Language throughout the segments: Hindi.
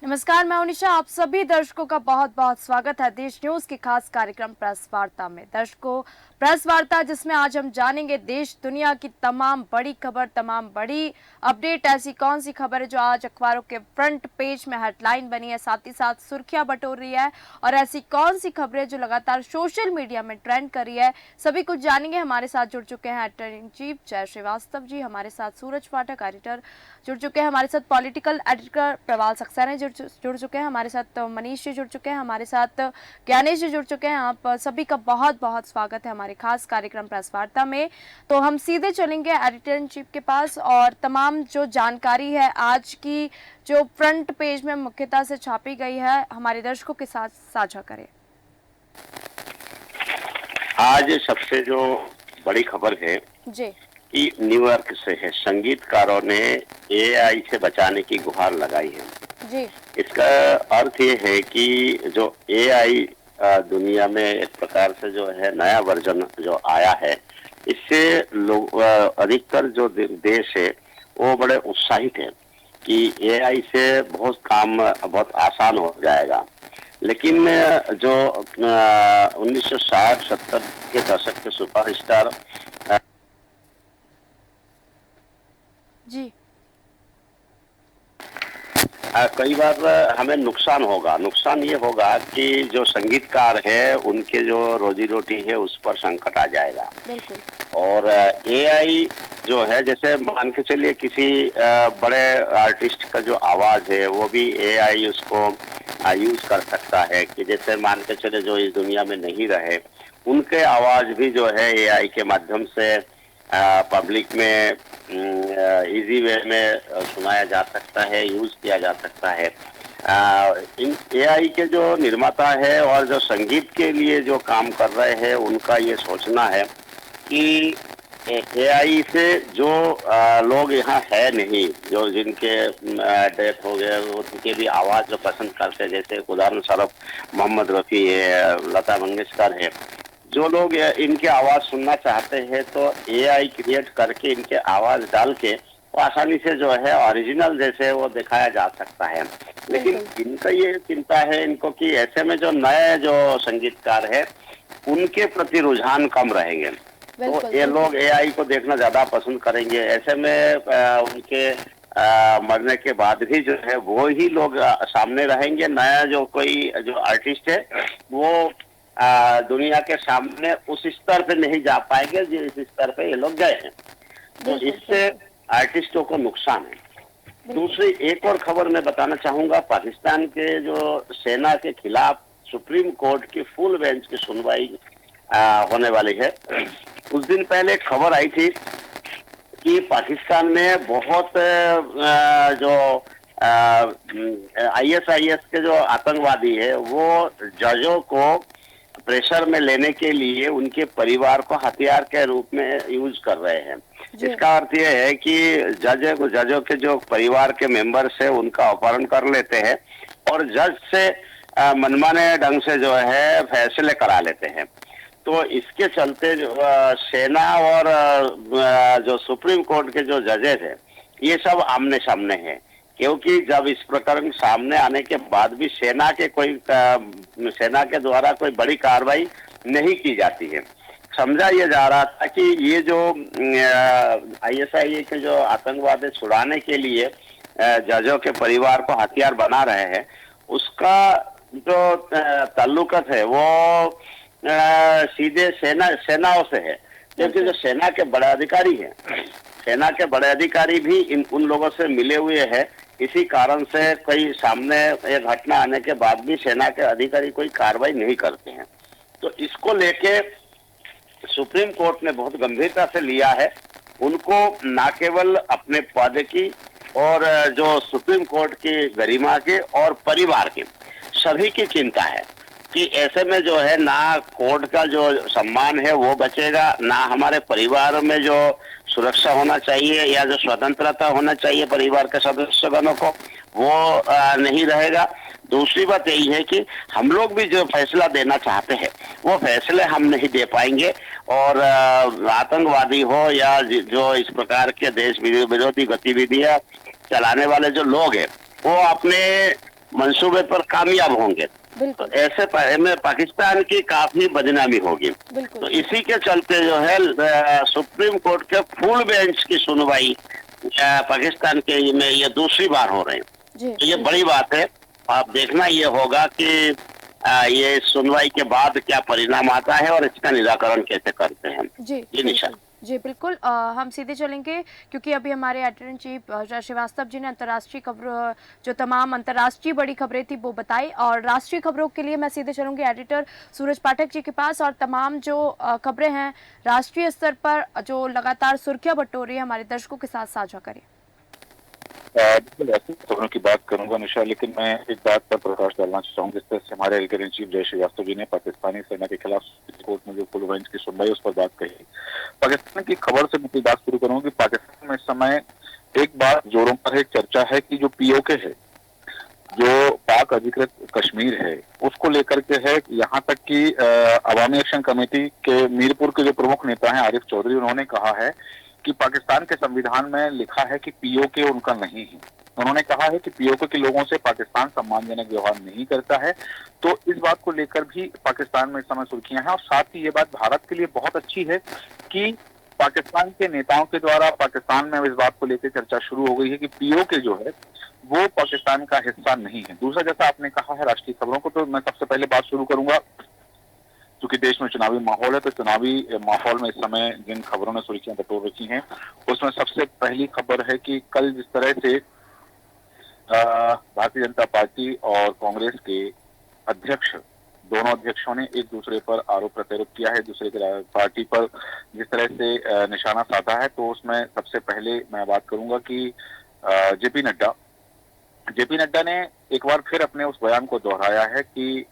नमस्कार, मैं उनिशा। आप सभी दर्शकों का बहुत बहुत स्वागत है देश न्यूज के खास कार्यक्रम प्रेस वार्ता में। दर्शकों, प्रेस वार्ता जिसमें आज हम जानेंगे देश दुनिया की तमाम बड़ी खबर, तमाम बड़ी अपडेट। ऐसी कौन सी खबर है जो आज अखबारों के फ्रंट पेज में हेडलाइन बनी है, साथ ही साथ सुर्खियां बटोर रही है, और ऐसी कौन सी खबरें जो लगातार सोशल मीडिया में ट्रेंड कर रही है, सभी कुछ जानेंगे। हमारे साथ जुड़ चुके हैं एडिटर इन चीफ जय श्रीवास्तव जी, हमारे साथ सूरज पाठक एडिटर जुड़ चुके हैं, हमारे साथ पॉलिटिकल एडिटर प्रवाल सक्सेना जुड़ चुके हैं, हमारे साथ मनीष जी जुड़ चुके हैं, हमारे साथ ज्ञानेश जी जुड़ चुके हैं। आप सभी का बहुत बहुत स्वागत है हमारे खास कार्यक्रम प्रेस वार्ता में। तो हम सीधे चलेंगे एडिटर इन चीफ के पास और तमाम जो जानकारी है आज की जो फ्रंट पेज में मुख्यतः से छापी गई है हमारे दर्शकों के साथ साझा करें। आज सबसे जो बड़ी खबर है जी कि न्यूयॉर्क से है, संगीतकारों ने एआई से बचाने की गुहार लगाई है। जी इसका अर्थ ये है कि जो एआई दुनिया में एक प्रकार से जो है नया वर्जन जो आया है, इससे लोग अधिकतर जो देश है वो बड़े उत्साहित है कि एआई से बहुत काम बहुत आसान हो जाएगा। लेकिन जो 1960-70 के दशक के सुपरस्टार जी कई बार हमें नुकसान ये होगा कि जो संगीतकार है उनके जो रोजी रोटी है उस पर संकट आ जाएगा। बिल्कुल। और एआई जो है, जैसे मान के चलिए किसी बड़े आर्टिस्ट का जो आवाज है वो भी एआई उसको यूज कर सकता है, कि जैसे मान के चले जो इस दुनिया में नहीं रहे उनके आवाज भी जो है एआई के माध्यम से पब्लिक में इजी वे में सुनाया जा सकता है, यूज किया जा सकता है। इन एआई के जो निर्माता है और जो संगीत के लिए जो काम कर रहे हैं उनका ये सोचना है कि एआई से जो लोग यहाँ है नहीं, जो जिनके डेथ हो गए उनके भी आवाज जो पसंद करते हैं, जैसे उदाहरण स्वरूप मोहम्मद रफ़ी है, लता मंगेशकर है, जो लोग इनके आवाज सुनना चाहते हैं तो एआई क्रिएट करके इनके आवाज डाल के वो आसानी से जो है ओरिजिनल जैसे वो दिखाया जा सकता है। लेकिन इनका ये चिंता है इनको कि ऐसे में जो नए जो संगीतकार है उनके प्रति रुझान कम रहेंगे, तो ये लोग एआई को देखना ज्यादा पसंद करेंगे। ऐसे में उनके मरने के बाद भी जो है वो ही लोग सामने रहेंगे। नया जो कोई जो आर्टिस्ट है वो दुनिया के सामने उस स्तर पे नहीं जा पाएंगे जिस स्तर पे ये लोग गए हैं, तो इससे आर्टिस्टों को नुकसान है। दूसरी एक और खबर मैं बताना चाहूंगा, पाकिस्तान के जो सेना के खिलाफ सुप्रीम कोर्ट की फुल बेंच की सुनवाई होने वाली है। कुछ दिन पहले खबर आई थी कि पाकिस्तान में बहुत जो आईएसआईएस के जो आतंकवादी है वो जजों को प्रेशर में लेने के लिए उनके परिवार को हथियार के रूप में यूज कर रहे हैं। इसका अर्थ यह है कि जजों के जो परिवार के मेंबर्स है उनका अपहरण कर लेते हैं और जज से मनमाने ढंग से जो है फैसले करा लेते हैं। तो इसके चलते जो सेना और जो सुप्रीम कोर्ट के जो जजेस है ये सब आमने सामने हैं, क्योंकि जब इस प्रकरण सामने आने के बाद भी सेना के द्वारा कोई बड़ी कार्रवाई नहीं की जाती है। समझा ये जा रहा था कि ये जो आईएसआई के जो आतंकवादी छुड़ाने के लिए जजों के परिवार को हथियार बना रहे हैं उसका जो ताल्लुकत है वो सीधे सेनाओं से है, क्योंकि जो सेना के बड़े अधिकारी हैं, सेना के बड़े अधिकारी भी उन लोगों से मिले हुए हैं। इसी कारण से कोई सामने एक घटना आने के बाद भी सेना के अधिकारी कोई कार्रवाई नहीं करते हैं। तो इसको लेके सुप्रीम कोर्ट ने बहुत गंभीरता से लिया है। उनको न केवल अपने पद की और जो सुप्रीम कोर्ट की गरिमा के और परिवार की सभी की चिंता है कि ऐसे में जो है ना कोर्ट का जो सम्मान है वो बचेगा, ना हमारे परिवार में जो सुरक्षा होना चाहिए या जो स्वतंत्रता होना चाहिए परिवार के सदस्यगणों को वो नहीं रहेगा। दूसरी बात यही है कि हम लोग भी जो फैसला देना चाहते हैं वो फैसले हम नहीं दे पाएंगे, और आतंकवादी हो या जो इस प्रकार के देश विरोधी गतिविधियां चलाने वाले जो लोग हैं वो अपने मंसूबे पर कामयाब होंगे तो बिल्कुल ऐसे में पाकिस्तान की काफी बदनामी होगी। तो बिल्कुल इसी के चलते जो है सुप्रीम कोर्ट के फुल बेंच की सुनवाई पाकिस्तान के में ये दूसरी बार हो रही है। जी तो ये बिल्कुल बड़ी बात है। आप देखना ये होगा कि ये सुनवाई के बाद क्या परिणाम आता है और इसका निराकरण कैसे करते हैं। जी ये निशा। बिल्कुल जी बिल्कुल हम सीधे चलेंगे क्योंकि अभी हमारे editor in chief Srivastava ji ने अंतर्राष्ट्रीय खबरों जो तमाम अंतर्राष्ट्रीय बड़ी खबरें थी वो बताई और राष्ट्रीय खबरों के लिए मैं सीधे चलूंगी एडिटर सूरज पाठक जी के पास और तमाम जो खबरें हैं राष्ट्रीय स्तर पर जो लगातार सुर्खियां बटोर रही है हमारे दर्शकों के साथ साझा करिए। बिल्कुल ऐसी खबरों की बात करूंगा निशा, लेकिन मैं एक बात पर प्रकाश डालना चाहूंगा। जिस तरह से हमारे एडिटर इन चीफ जय श्रीवास्तव जी ने पाकिस्तानी सेना के खिलाफ कोर्ट में जो फुल बेंच की सुनवाई उस पर बात कही। पाकिस्तान की खबर से मैं बात शुरू करूंगा कि पाकिस्तान में इस समय एक बात जोरों पर एक चर्चा है कि जो पीओके है, जो पाक अधिकृत कश्मीर है, उसको लेकर के है। यहाँ तक कि अवामी एक्शन कमेटी के मीरपुर के जो प्रमुख नेता हैं आरिफ चौधरी, उन्होंने कहा है कि पाकिस्तान के संविधान में लिखा है कि पीओके उनका नहीं है। उन्होंने कहा है कि पीओके के लोगों से पाकिस्तान सम्मानजनक व्यवहार नहीं करता है। तो इस बात को लेकर भी पाकिस्तान में इस समय सुर्खियां हैं और साथ ही ये बात भारत के लिए बहुत अच्छी है कि पाकिस्तान के नेताओं के द्वारा पाकिस्तान में इस बात को लेकर चर्चा शुरू हो गई है कि पीओके जो है वो पाकिस्तान का हिस्सा नहीं है। दूसरा, जैसा आपने कहा है राष्ट्रीय खबरों को, तो मैं सबसे पहले बात शुरू करूंगा क्योंकि देश में चुनावी माहौल है, तो चुनावी माहौल में इस समय जिन खबरों ने सुर्खियां बटोर रखी हैं उसमें सबसे पहली खबर है कि कल जिस तरह से भारतीय जनता पार्टी और कांग्रेस के अध्यक्ष, दोनों अध्यक्षों ने एक दूसरे पर आरोप प्रत्यारोप किया है, दूसरे के पार्टी पर जिस तरह से निशाना साधा है, तो उसमें सबसे पहले मैं बात करूंगा कि जेपी नड्डा ने एक बार फिर अपने उस बयान को दोहराया है कि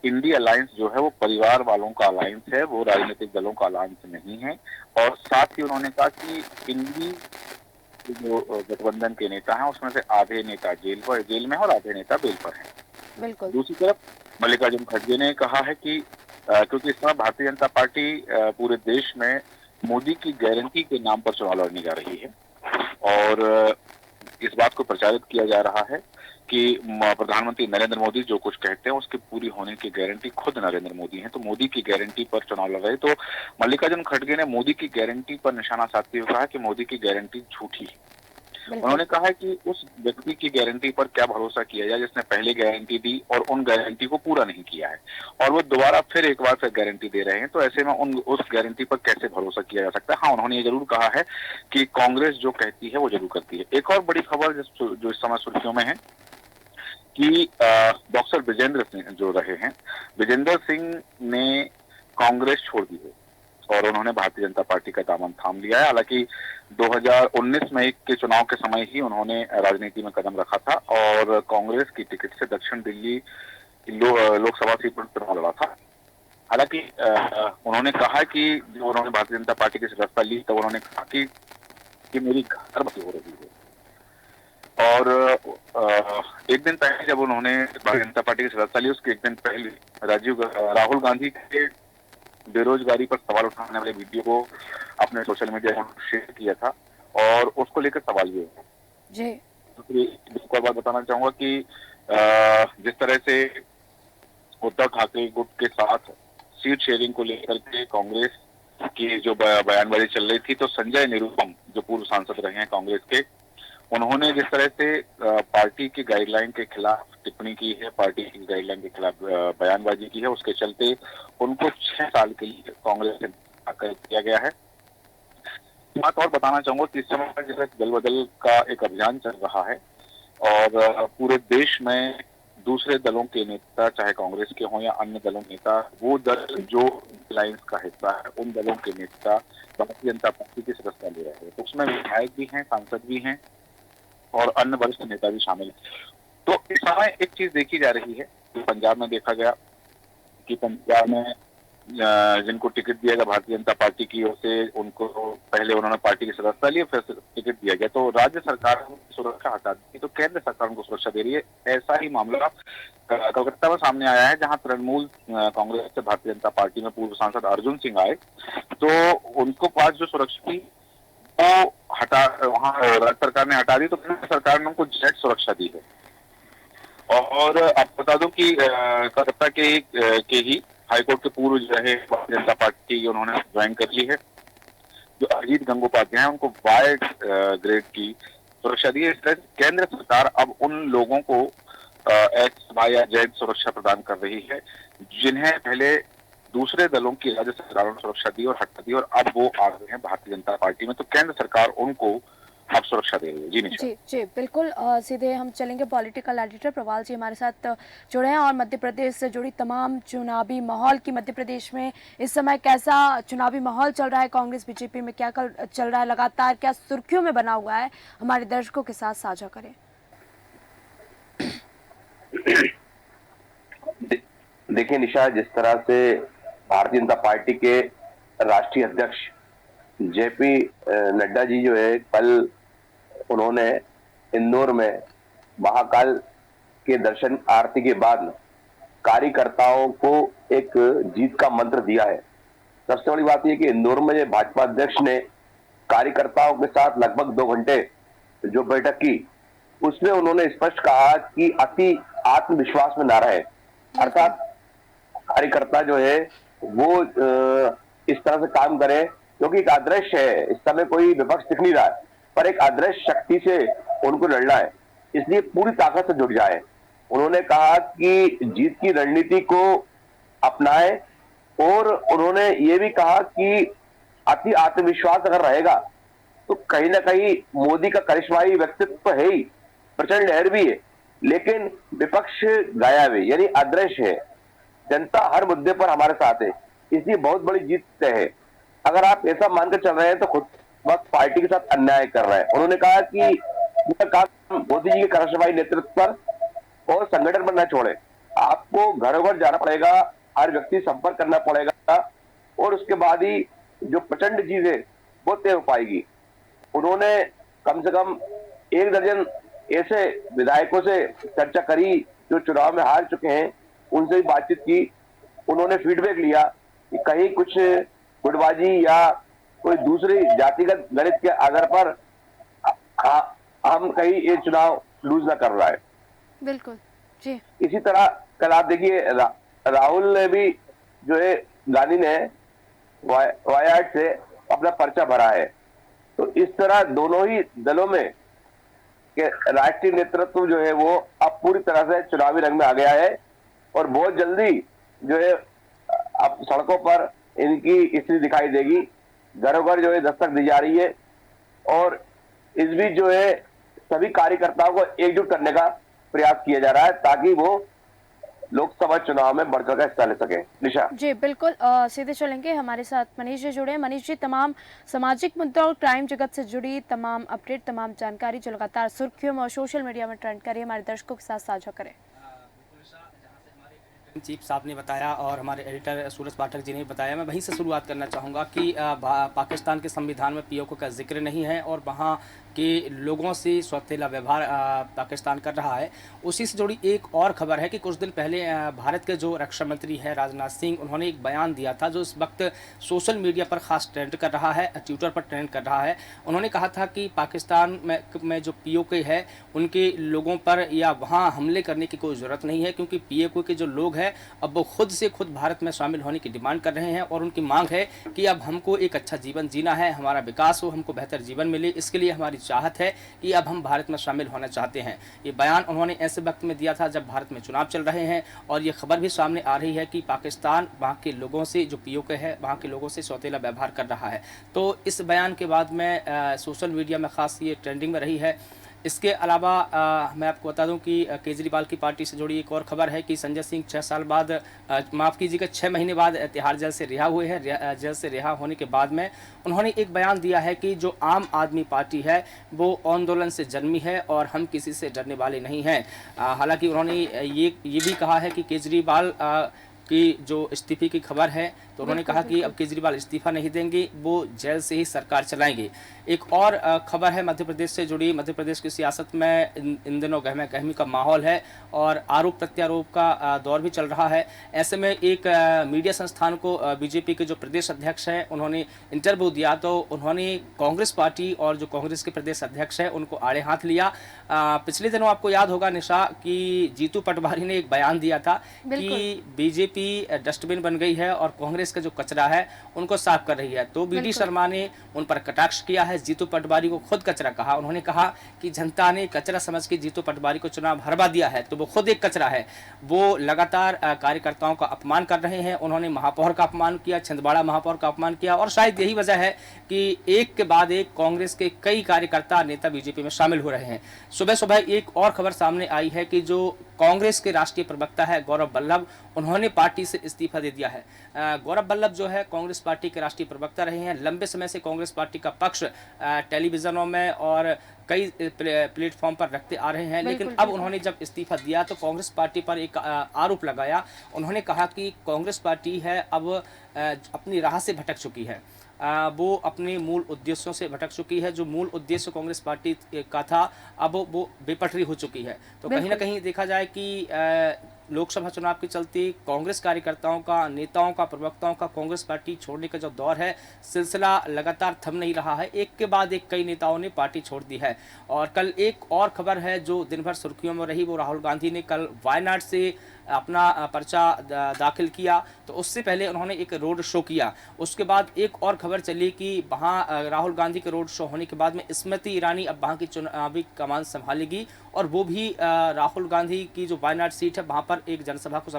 इंडी अलायंस जो है वो परिवार वालों का अलायंस है, वो राजनीतिक दलों का अलायंस नहीं है। और साथ ही उन्होंने कहा कि इंडी जो गठबंधन के नेता हैं उसमें से आधे नेता जेल में और आधे नेता बेल पर हैं। बिल्कुल दूसरी तरफ मल्लिकार्जुन खड़गे ने कहा है कि क्योंकि इस समय भारतीय जनता पार्टी पूरे देश में मोदी की गारंटी के नाम पर चुनाव लड़ने जा रही है और इस बात को प्रचारित किया जा रहा है कि प्रधानमंत्री नरेंद्र मोदी जो कुछ कहते हैं उसकी पूरी होने की गारंटी खुद नरेंद्र मोदी हैं, तो मोदी की गारंटी पर चुनाव लड़ रहे। तो मल्लिकार्जुन खड़गे ने मोदी की गारंटी पर निशाना साधते हुए कहा कि मोदी की गारंटी झूठी है। उन्होंने कहा है कि उस व्यक्ति की गारंटी पर क्या भरोसा किया जाए जिसने पहले गारंटी दी और उन गारंटी को पूरा नहीं किया है और वो दोबारा फिर एक बार फिर गारंटी दे रहे हैं, तो ऐसे में उस गारंटी पर कैसे भरोसा किया जा सकता है। हाँ, उन्होंने ये जरूर कहा है कि कांग्रेस जो कहती है वो जरूर करती है। एक और बड़ी खबर जो इस समय सुर्खियों में है कि डॉक्टर विजेंद्र सिंह जो रहे हैं, विजेंद्र सिंह ने कांग्रेस छोड़ दी है और उन्होंने भारतीय जनता पार्टी का दामन थाम लिया है। हालांकि 2019 में के चुनाव के समय ही उन्होंने राजनीति में कदम रखा था और कांग्रेस की टिकट से दक्षिण दिल्ली लोकसभा सीट पर चुनाव लड़ा था। हालांकि उन्होंने कहा कि जब उन्होंने भारतीय जनता पार्टी की सदस्यता ली तब उन्होंने कहा कि मेरी घर हो रही है और एक दिन पहले जब उन्होंने भारतीय जनता पार्टी की सदस्यता ली उसके एक दिन पहले राहुल गांधी के बेरोजगारी पर सवाल उठाने वाले वीडियो को अपने सोशल मीडिया पर शेयर किया था और उसको लेकर सवाल ये है जी। दूसरी बात बताना चाहूंगा कि जिस तरह से उद्धव ठाकरे गुट के साथ सीट शेयरिंग को लेकर के कांग्रेस की जो बयानबाजी चल रही थी, तो संजय निरुपम जो पूर्व सांसद रहे हैं कांग्रेस के, उन्होंने जिस तरह से पार्टी की गाइडलाइन के खिलाफ टिप्पणी की है, पार्टी की गाइडलाइन के खिलाफ बयानबाजी की है, उसके चलते उनको 6 साल के लिए कांग्रेस से किया गया है। बात और बताना चाहूंगा कि इस समय जैसे दल बदल का एक अभियान चल रहा है और पूरे देश में दूसरे दलों के नेता, चाहे कांग्रेस के हों या अन्य दलों के नेता, वो दल जो अलायंस का हिस्सा है उन दलों के नेता भारतीय जनता पार्टी की सदस्यता ले रहे हैं। तो उसमें विधायक भी हैं, सांसद भी हैं और अन्य वरिष्ठ नेता भी शामिल हैं। तो इस समय एक चीज देखी जा रही है कि पंजाब में देखा गया कि पंजाब में जिनको टिकट दिया गया भारतीय जनता पार्टी की ओर से, उनको पहले उन्होंने पार्टी की सदस्यता ली फिर टिकट दिया गया, तो राज्य सरकार सुरक्षा हटा दी तो केंद्र सरकार उनको सुरक्षा दे रही है। ऐसा ही मामला कलकत्ता में सामने आया है जहां तृणमूल कांग्रेस से भारतीय जनता पार्टी में पूर्व सांसद अर्जुन सिंह आए, तो उनको पास जो सुरक्षा थी वो वहां राज्य सरकार ने हटा दी, तो केंद्र सरकार ने उनको जेट सुरक्षा दी है और आपको बता दूं कि कलकत्ता के ही हाईकोर्ट के पूर्व जो है भारतीय जनता पार्टी उन्होंने ज्वाइन कर ली है। जो अजीत गंगोपाध्याय हैं उनको वाई ग्रेड की सुरक्षा दी है। इस तरह से केंद्र सरकार अब उन लोगों को एक्स वाई या जेड सुरक्षा प्रदान कर रही है जिन्हें पहले दूसरे दलों की राज्य सरकारों ने सुरक्षा दी और हटा दी, और अब वो आ गए हैं भारतीय जनता पार्टी में, तो केंद्र सरकार उनको अब सुरक्षा दे रही है। जी निशा। जी जी बिल्कुल। सीधे हम चलेंगे, पॉलिटिकल एडिटर प्रवाल जी हमारे साथ जुड़े हैं और मध्य प्रदेश से जुड़ी तमाम चुनावी माहौल की, मध्य प्रदेश में इस समय कैसा चुनावी माहौल चल रहा है, कांग्रेस बीजेपी में क्या चल रहा है, लगातार क्या सुर्खियों में बना हुआ है, हमारे दर्शकों के साथ साझा करें। देखिए निशा, जिस तरह से भारतीय जनता पार्टी के राष्ट्रीय अध्यक्ष जेपी नड्डा जी जो है कल उन्होंने इंदौर में महाकाल के दर्शन आरती के बाद कार्यकर्ताओं को एक जीत का मंत्र दिया है। सबसे बड़ी बात यह कि इंदौर में भाजपा अध्यक्ष ने कार्यकर्ताओं के साथ लगभग 2 घंटे जो बैठक की, उसमें उन्होंने स्पष्ट कहा कि अति आत्मविश्वास में ना रहे, अर्थात कार्यकर्ता जो है वो इस तरह से काम करे, क्योंकि एक अदृश्य है, इस समय कोई विपक्ष दिख नहीं रहा है, पर एक अदृश्य शक्ति से उनको लड़ना है, इसलिए पूरी ताकत से जुट जाए। उन्होंने कहा कि जीत की रणनीति को अपनाए, और उन्होंने ये भी कहा कि अति आत्मविश्वास अगर रहेगा तो कहीं ना कहीं मोदी का करिश्माई व्यक्तित्व तो है ही, प्रचंड लहर भी है, लेकिन विपक्ष गायब है, यानी अदृश्य है। जनता हर मुद्दे पर हमारे साथ है, इसलिए बहुत बड़ी जीत तय है। अगर आप ऐसा मानकर चल रहे हैं तो खुद वक्त पार्टी के साथ अन्याय कर रहे हैं। उन्होंने कहा कि मोदी जी के करिश्माई नेतृत्व पर और संगठन पर न छोड़े, आपको घरों घर जाना पड़ेगा, हर व्यक्ति संपर्क करना पड़ेगा, और उसके बाद ही जो प्रचंड चीज है वो तय हो पाएगी। उन्होंने कम से कम 1 दर्जन ऐसे विधायकों से चर्चा करी जो चुनाव में हार चुके हैं, उनसे भी बातचीत की। उन्होंने फीडबैक लिया कि कहीं कुछ गुटबाजी या कोई दूसरी जातिगत गणित के आधार पर हम कहीं ये चुनाव लूज ना कर रहा है। बिल्कुल जी। इसी तरह कल आप देखिए राहुल ने भी जो है गांधी ने वायनाड से अपना पर्चा भरा है। तो इस तरह दोनों ही दलों में के राष्ट्रीय नेतृत्व जो है वो अब पूरी तरह से चुनावी रंग में आ गया है, और बहुत जल्दी जो है अब सड़कों पर इनकी स्थिति दिखाई देगी। घरों घर जो है दस्तक दी जा रही है, और इस बीच जो है सभी कार्यकर्ताओं को एकजुट करने का प्रयास किया जा रहा है ताकि वो लोकसभा चुनाव में बढ़कर का हिस्सा ले सके। निशा जी बिल्कुल। सीधे चलेंगे, हमारे साथ मनीष जी जुड़े हैं। मनीष जी, तमाम सामाजिक मुद्दों और क्राइम जगत से जुड़ी तमाम अपडेट, तमाम जानकारी जो लगातार सुर्खियों में और सोशल मीडिया में ट्रेंड कर रही है, हमारे दर्शकों के साथ साझा करें। चीफ साहब ने बताया और हमारे एडिटर सूरज पाठक जी ने बताया, मैं वहीं से शुरुआत करना चाहूँगा कि पाकिस्तान के संविधान में पीओके का जिक्र नहीं है और वहाँ के लोगों से सौतेला व्यवहार पाकिस्तान कर रहा है। उसी से जुड़ी एक और खबर है कि कुछ दिन पहले भारत के जो रक्षा मंत्री है राजनाथ सिंह, उन्होंने एक बयान दिया था जो इस वक्त सोशल मीडिया पर खास ट्रेंड कर रहा है, ट्विटर पर ट्रेंड कर रहा है। उन्होंने कहा था कि पाकिस्तान में जो पीओके है उनके लोगों पर या वहाँ हमले करने की कोई ज़रूरत नहीं है, क्योंकि पीओके के जो लोग हैं अब वो खुद से खुद भारत में शामिल होने की डिमांड कर रहे हैं और उनकी मांग है कि अब हमको एक अच्छा जीवन जीना है, हमारा विकास हो, हमको बेहतर जीवन मिले, इसके लिए हमारी चाहत है कि अब हम भारत में शामिल होना चाहते हैं। ये बयान उन्होंने ऐसे वक्त में दिया था जब भारत में चुनाव चल रहे हैं, और ये खबर भी सामने आ रही है कि पाकिस्तान वहाँ के लोगों से, जो पीओके है, वहाँ के लोगों से सौतेला व्यवहार कर रहा है। तो इस बयान के बाद में सोशल मीडिया में खास ये ट्रेंडिंग में रही है। इसके अलावा मैं आपको बता दूं कि केजरीवाल की पार्टी से जुड़ी एक और खबर है कि संजय सिंह 6 साल बाद, माफ़ कीजिएगा 6 महीने बाद तिहाड़ जेल से रिहा हुए हैं। जेल से रिहा होने के बाद में उन्होंने एक बयान दिया है कि जो आम आदमी पार्टी है वो आंदोलन से जन्मी है और हम किसी से डरने वाले नहीं हैं। हालांकि उन्होंने ये भी कहा है कि केजरीवाल कि जो इस्तीफे की खबर है, तो उन्होंने कहा कि अब केजरीवाल इस्तीफा नहीं देंगे, वो जेल से ही सरकार चलाएंगे। एक और खबर है मध्य प्रदेश से जुड़ी। मध्य प्रदेश की सियासत में इन दिनों गहमा गहमी का माहौल है और आरोप प्रत्यारोप का दौर भी चल रहा है। ऐसे में एक मीडिया संस्थान को बीजेपी के जो प्रदेश अध्यक्ष हैं उन्होंने इंटरव्यू दिया, तो उन्होंने कांग्रेस पार्टी और जो कांग्रेस के प्रदेश अध्यक्ष हैं उनको आड़े हाथ लिया। पिछले दिनों आपको याद होगा निशा कि जीतू पटवारी ने एक बयान दिया था कि बीजेपी डस्टबिन बन गई है और कांग्रेस का जो कचरा है उनको साफ कर रही है। तो बीडी शर्मा ने उन पर कटाक्ष किया है, जीतू पटवारी को खुद कचरा कहा। उन्होंने कहा कि जनता ने कचरा समझ के जीतू पटवारी को चुनाव हरवा दिया है, तो वो खुद एक कचरा है। वो लगातार कार्यकर्ताओं का अपमान कर रहे हैं। उन्होंने महापौर का अपमान किया, छिंदवाड़ा महापौर का अपमान किया, और शायद यही वजह है कि एक के बाद एक कांग्रेस के कई कार्यकर्ता नेता बीजेपी में शामिल हो रहे हैं। सुबह सुबह एक और खबर सामने आई है कि जो कांग्रेस के राष्ट्रीय प्रवक्ता है गौरव वल्लभ, उन्होंने पार्टी से इस्तीफा दे दिया है। गौरव वल्लभ जो है कांग्रेस पार्टी के राष्ट्रीय प्रवक्ता रहे हैं। लंबे समय से कांग्रेस पार्टी का पक्ष टेलीविजनों में और कई प्लेटफॉर्म पर रखते आ रहे हैं, लेकिन अब उन्होंने जब इस्तीफा दिया तो कांग्रेस पार्टी पर एक आरोप लगाया। उन्होंने कहा कि कांग्रेस पार्टी है अब अपनी राह से भटक चुकी है, वो अपने मूल उद्देश्यों से भटक चुकी है। जो मूल उद्देश्य कांग्रेस पार्टी का था अब वो बेपटरी हो चुकी है। तो कहीं ना कहीं देखा जाए कि लोकसभा चुनाव के चलते कांग्रेस कार्यकर्ताओं का, नेताओं का, प्रवक्ताओं का कांग्रेस पार्टी छोड़ने का जो दौर है, सिलसिला लगातार थम नहीं रहा है। एक के बाद एक कई नेताओं ने पार्टी छोड़ दी है। और कल एक और खबर है जो दिन भर सुर्खियों में रही, वो राहुल गांधी ने कल वायनाड से अपना पर्चा दाखिल किया। तो उससे पहले उन्होंने एक रोड शो किया। उसके बाद एक और खबर चली कि वहाँ राहुल गांधी के रोड शो होने के बाद में स्मृति ईरानी अब वहाँ की चुनावी कमान संभालेगी, और वो भी राहुल गांधी की जो वायनाड सीट है वहाँ पर एक जनसभा को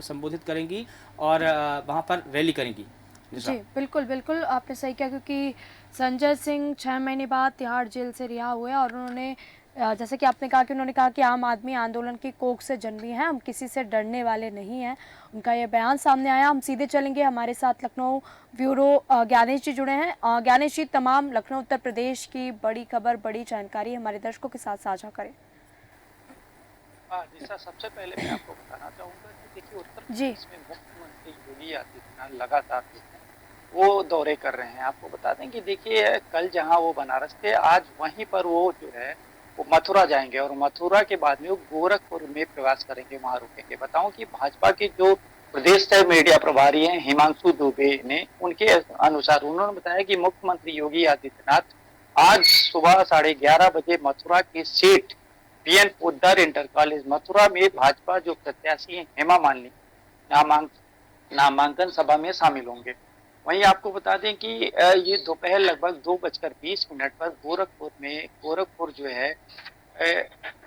संबोधित करेंगी और वहाँ पर रैली करेंगी। जी बिल्कुल बिल्कुल, आपने सही किया, क्योंकि संजय सिंह 6 महीने बाद तिहाड़ जेल से रिहा हुए और उन्होंने जैसे कि आपने कहा कि उन्होंने कहा कि आम आदमी आंदोलन की कोख से जन्मी है, हम किसी से डरने वाले नहीं हैं। उनका ये बयान सामने आया। हम सीधे चलेंगे, हमारे साथ लखनऊ ब्यूरो ज्ञानेश जी जुड़े हैं। ज्ञानेश जी, तमाम लखनऊ उत्तर प्रदेश की बड़ी खबर, बड़ी जानकारी हमारे दर्शकों के साथ साझा करें। जी सर, सबसे पहले मैं आपको बताना चाहूँगा कि देखिए उत्तर प्रदेश में मुख्यमंत्री योगी आदित्यनाथ लगातार वो दौरे कर रहे हैं। आपको बता दें कि देखिए कल जहां वो बनारस थे, आज वहीं पर वो जो है वो मथुरा जाएंगे और मथुरा के बाद में वो गोरखपुर में प्रवास करेंगे, वहां रुकेंगे। बताऊं कि भाजपा के जो प्रदेश से मीडिया प्रभारी हैं हिमांशु दुबे ने, उनके अनुसार उन्होंने बताया कि मुख्यमंत्री योगी आदित्यनाथ आज सुबह 11:30 बजे मथुरा की seat PN Poddar inter college Mathura में भाजपा जो प्रत्याशी है हेमा मालिनी नामांकन सभा में शामिल होंगे। वहीं आपको बता दें कि ये दोपहर लगभग 2:20 पर गोरखपुर जो है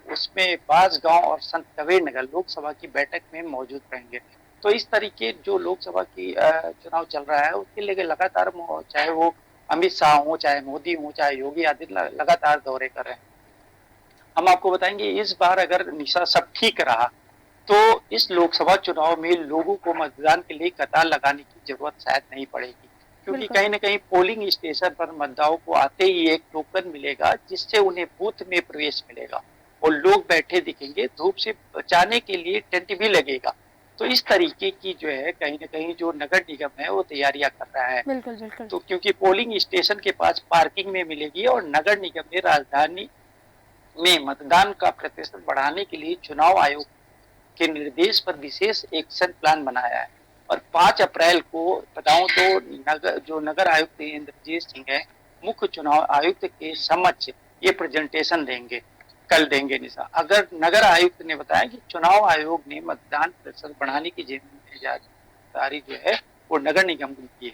उसमें बांसगांव और संत कबीर नगर लोकसभा की बैठक में मौजूद रहेंगे। तो इस तरीके जो लोकसभा की चुनाव चल रहा है उसके लिए लगातार, चाहे वो अमित शाह हो, चाहे मोदी हो, चाहे योगी आदित्यनाथ, लगातार दौरे कर रहे हैं। हम आपको बताएंगे इस बार अगर निशा सब ठीक रहा तो इस लोकसभा चुनाव में लोगों को मतदान के लिए कतार लगाने की जरूरत शायद नहीं पड़ेगी, क्योंकि कहीं न कहीं पोलिंग स्टेशन पर मतदाताओं को आते ही एक टोकन मिलेगा जिससे उन्हें बूथ में प्रवेश मिलेगा और लोग बैठे दिखेंगे। धूप से बचाने के लिए टेंट भी लगेगा। तो इस तरीके की जो है कहीं न कहीं जो नगर निगम है वो तैयारियां कर रहा है। बिल्कुल बिल्कुल। तो क्योंकि पोलिंग स्टेशन के पास पार्किंग में मिलेगी और नगर निगम ने राजधानी में मतदान का प्रतिशत बढ़ाने के लिए चुनाव आयोग के निर्देश पर विशेष एक्शन प्लान बनाया है। और 5 अप्रैल को बताऊं तो जो नगर आयुक्त इंद्रजीत सिंह है, मुख्य चुनाव आयुक्त के समक्ष ये प्रेजेंटेशन देंगे, कल देंगे निशा। अगर नगर आयुक्त ने बताया कि चुनाव आयोग ने मतदान प्रतिशत बढ़ाने की जिम्मेदारी जो है वो नगर निगम की है।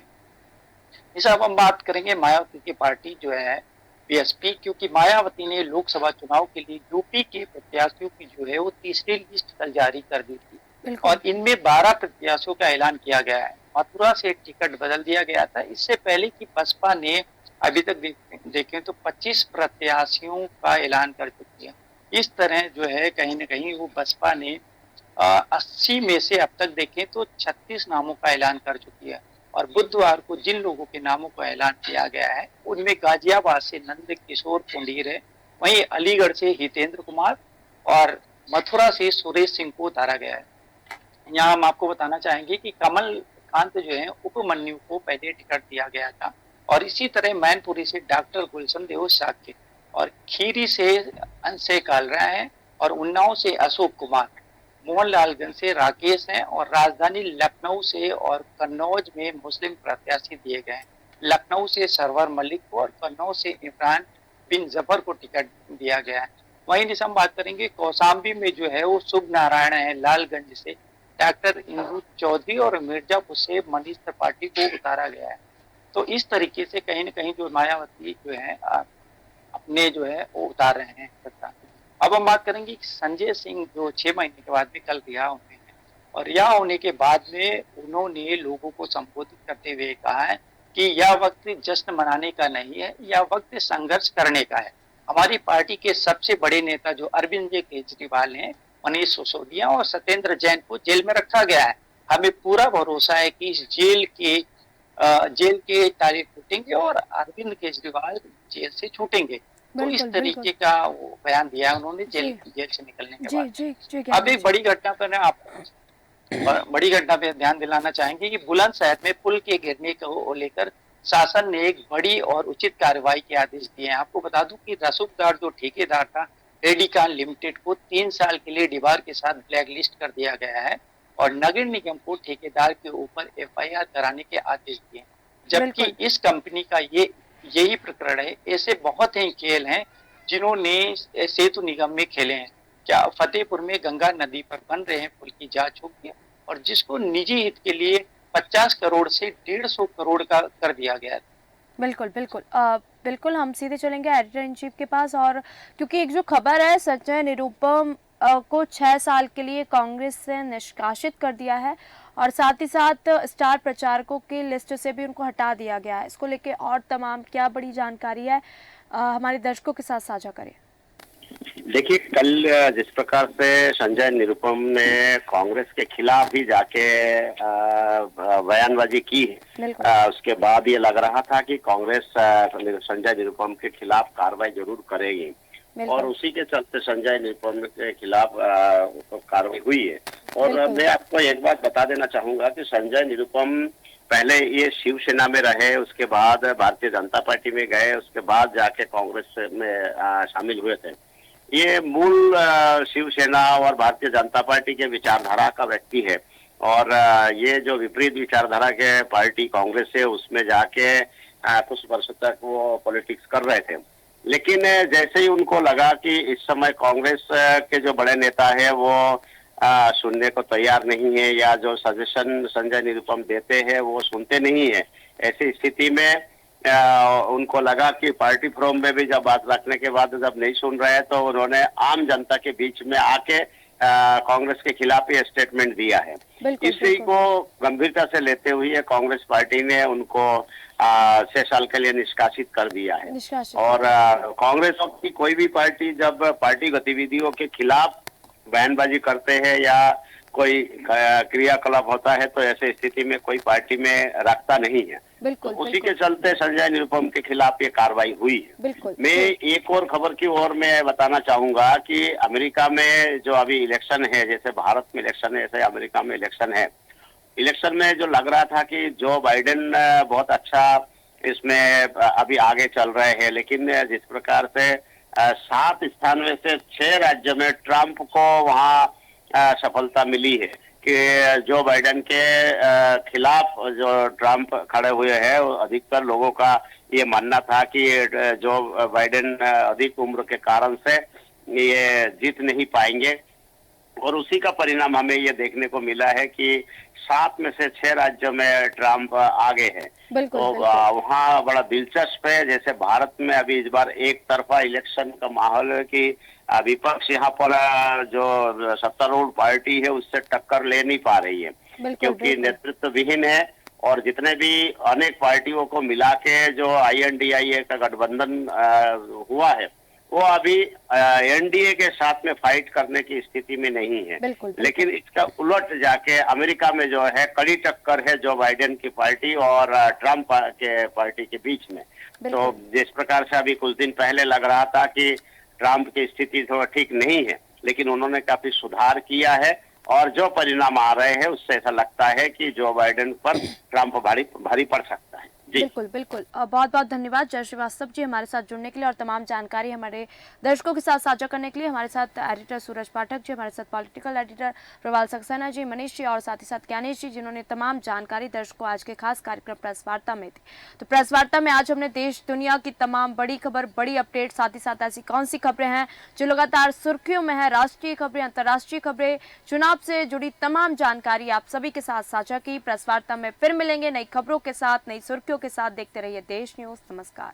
निशा, अब हम बात करेंगे मायावती की पार्टी जो है बीएसपी, क्योंकि मायावती ने लोकसभा चुनाव के लिए यूपी के प्रत्याशियों की जो है वो तीसरी लिस्ट कल जारी कर दी थी और इनमें 12 प्रत्याशियों का ऐलान किया गया है। मथुरा से टिकट बदल दिया गया था। इससे पहले कि बसपा ने अभी तक देखें तो 25 प्रत्याशियों का ऐलान कर चुकी है। इस तरह जो है कहीं न कहीं वो बसपा ने 80 में से अब तक देखें तो 36 नामों का ऐलान कर चुकी है। और बुधवार को जिन लोगों के नामों का ऐलान किया गया है उनमें गाजियाबाद से नंद किशोर पुंडीर है, वहीं अलीगढ़ से हितेंद्र कुमार और मथुरा से सुरेश सिंह को उतारा गया है। यहाँ हम आपको बताना चाहेंगे कि कमल कांत जो है उपमन्यु को पहले टिकट दिया गया था, और इसी तरह मैनपुरी से डॉक्टर गुलशन देव साक्य, और खीरी से अंशे कालरा है, और उन्नाव से अशोक कुमार, मोहनलालगंज से राकेश हैं, और राजधानी लखनऊ से और कन्नौज में मुस्लिम प्रत्याशी दिए गए हैं। लखनऊ से सरवर मलिक को और कन्नौज से इमरान बिन जफर को टिकट दिया गया है। वहीं जैसे हम बात करेंगे कौशाम्बी में जो है वो शुभ नारायण है, लालगंज से डॉक्टर इंदु चौधरी, और मिर्जापुर से मनीष त्रिपाठी को उतारा गया है। तो इस तरीके से कहीं न कहीं जो मायावती जो है अपने जो है वो उतार रहे हैं सत्ता। अब हम बात करेंगे कि संजय सिंह जो 6 महीने के बाद भी कल रिहा हुए हैं, और रिहा होने के बाद में उन्होंने लोगों को संबोधित करते हुए कहा है कि यह वक्त जश्न मनाने का नहीं है, यह वक्त संघर्ष करने का है। हमारी पार्टी के सबसे बड़े नेता जो अरविंद केजरीवाल हैं, मनीष सिसोदिया और सत्येंद्र जैन को जेल में रखा गया है। हमें पूरा भरोसा है कि इस जेल के ताले टूटेंगे और अरविंद केजरीवाल जेल से छूटेंगे। तो इस बिल्कुल, तरीके बिल्कुल। का वो बयान दिया है उन्होंने जेल जी। से निकलने के जी बाद। जी जी अब एक बड़ी घटना पर बड़ी घटना पे ध्यान दिलाना चाहेंगे कि बुलंदशहर में पुल के गिरने को लेकर शासन ने एक बड़ी और उचित कार्रवाई के आदेश दिए हैं। आपको बता दूं कि रसूखदार जो ठेकेदार था रेडिकान लिमिटेड को 3 साल के लिए डिबार के साथ ब्लैकलिस्ट कर दिया गया है, और नगर निगम को ठेकेदार के ऊपर एफआईआर कराने के आदेश दिए। जबकि बिल्कुल। इस कंपनी का यही प्रकरण है। ऐसे बहुत ही खेल हैं जिन्होंने सेतु निगम में खेले हैं। क्या फतेहपुर में गंगा नदी पर बन रहे हैं पुल की जांच होगी, और जिसको निजी हित के लिए 50 करोड़ से 150 करोड़ का कर दिया गया है। बिल्कुल बिल्कुल बिल्कुल हम सीधे चलेंगे एडिटर इन चीफ के पास। और क्योंकि एक जो खबर है, संजय निरुपम को 6 साल के लिए कांग्रेस से निष्कासित कर दिया है, और साथ ही साथ स्टार प्रचारकों की लिस्ट से भी उनको हटा दिया गया है। इसको लेके और तमाम क्या बड़ी जानकारी है, हमारे दर्शकों के साथ साझा करें। देखिए, कल जिस प्रकार से संजय निरुपम ने कांग्रेस के खिलाफ भी जाके बयानबाजी की है, उसके बाद ये लग रहा था कि कांग्रेस संजय निरुपम के खिलाफ कार्रवाई जरूर करेगी, और उसी के चलते संजय निरुपम के खिलाफ कार्रवाई हुई है। और मैं आपको एक बात बता देना चाहूंगा कि संजय निरुपम पहले ये शिवसेना में रहे, उसके बाद भारतीय जनता पार्टी में गए, उसके बाद जाके कांग्रेस में शामिल हुए थे। ये मूल शिवसेना और भारतीय जनता पार्टी के विचारधारा का व्यक्ति है, और ये जो विपरीत विचारधारा के पार्टी कांग्रेस है उसमें जाके कुछ वर्षों तक वो पॉलिटिक्स कर रहे थे। लेकिन जैसे ही उनको लगा कि इस समय कांग्रेस के जो बड़े नेता है वो सुनने को तैयार नहीं है, या जो सजेशन संजय निरुपम देते हैं वो सुनते नहीं है, ऐसी स्थिति में उनको लगा कि पार्टी फोरम में भी जब बात रखने के बाद जब नहीं सुन रहे हैं, तो उन्होंने आम जनता के बीच में आके कांग्रेस के खिलाफ ये स्टेटमेंट दिया है। इसी को गंभीरता से लेते हुए कांग्रेस पार्टी ने उनको 6 साल के लिए निष्कासित कर दिया है। और कांग्रेस की कोई भी पार्टी जब पार्टी गतिविधियों के खिलाफ बयानबाजी करते हैं या कोई क्रियाकलाप होता है, तो ऐसे स्थिति में कोई पार्टी में रखता नहीं है। बिल्कुल, तो उसी के चलते संजय निरुपम के खिलाफ ये कार्रवाई हुई है। मैं एक और खबर की ओर मैं बताना चाहूंगा कि अमेरिका में जो अभी इलेक्शन है, जैसे भारत में इलेक्शन है ऐसे अमेरिका में इलेक्शन है। इलेक्शन में जो लग रहा था कि जो बाइडेन बहुत अच्छा इसमें अभी आगे चल रहे हैं, लेकिन जिस प्रकार से 7 स्थान में से 6 राज्यों में ट्रंप को वहाँ सफलता मिली है कि जो बाइडेन के खिलाफ जो ट्रंप खड़े हुए हैं, अधिकतर लोगों का ये मानना था कि जो बाइडेन अधिक उम्र के कारण से ये जीत नहीं पाएंगे, और उसी का परिणाम हमें ये देखने को मिला है कि 7 में से 6 राज्यों में ट्रंप आगे है। तो वहाँ बड़ा दिलचस्प है, जैसे भारत में अभी इस बार एक तरफा इलेक्शन का माहौल है कि विपक्ष यहाँ पर जो सत्तारूढ़ पार्टी है उससे टक्कर ले नहीं पा रही है, क्योंकि नेतृत्व विहीन है, और जितने भी अनेक पार्टियों को मिला के जो INDIA का गठबंधन हुआ है वो अभी एनडीए के साथ में फाइट करने की स्थिति में नहीं है। लेकिन इसका उलट जाके अमेरिका में जो है कड़ी टक्कर है जो बाइडेन की पार्टी और ट्रंप के पार्टी के बीच में। तो जिस प्रकार से अभी कुछ दिन पहले लग रहा था कि ट्रंप की स्थिति थोड़ा ठीक नहीं है, लेकिन उन्होंने काफी सुधार किया है और जो परिणाम आ रहे हैं उससे ऐसा लगता है कि जो बाइडेन पर ट्रंप भारी पड़ सकता है। जी बिल्कुल बिल्कुल। बहुत बहुत धन्यवाद जय श्रीवास्तव जी हमारे साथ जुड़ने के लिए और तमाम जानकारी हमारे दर्शकों के साथ साझा करने के लिए। हमारे साथ एडिटर सूरज पाठक जी, हमारे साथ पॉलिटिकल एडिटर प्रवाल सक्सेना जी, मनीष जी और साथ ही साथ ज्ञानेश जी, जिन्होंने तमाम जानकारी दर्शकों आज के खास कार्यक्रम प्रेस वार्ता में दी। तो प्रेस वार्ता में आज हमने देश दुनिया की तमाम बड़ी खबर, बड़ी अपडेट, साथ ही साथ ऐसी कौन सी खबरें हैं जो लगातार सुर्खियों में है, राष्ट्रीय खबरें, अंतर्राष्ट्रीय खबरें, चुनाव से जुड़ी तमाम जानकारी आप सभी के साथ साझा की। प्रेस वार्ता में फिर मिलेंगे नई खबरों के साथ, नई सुर्खियों के साथ। देखते रहिए देश न्यूज। नमस्कार।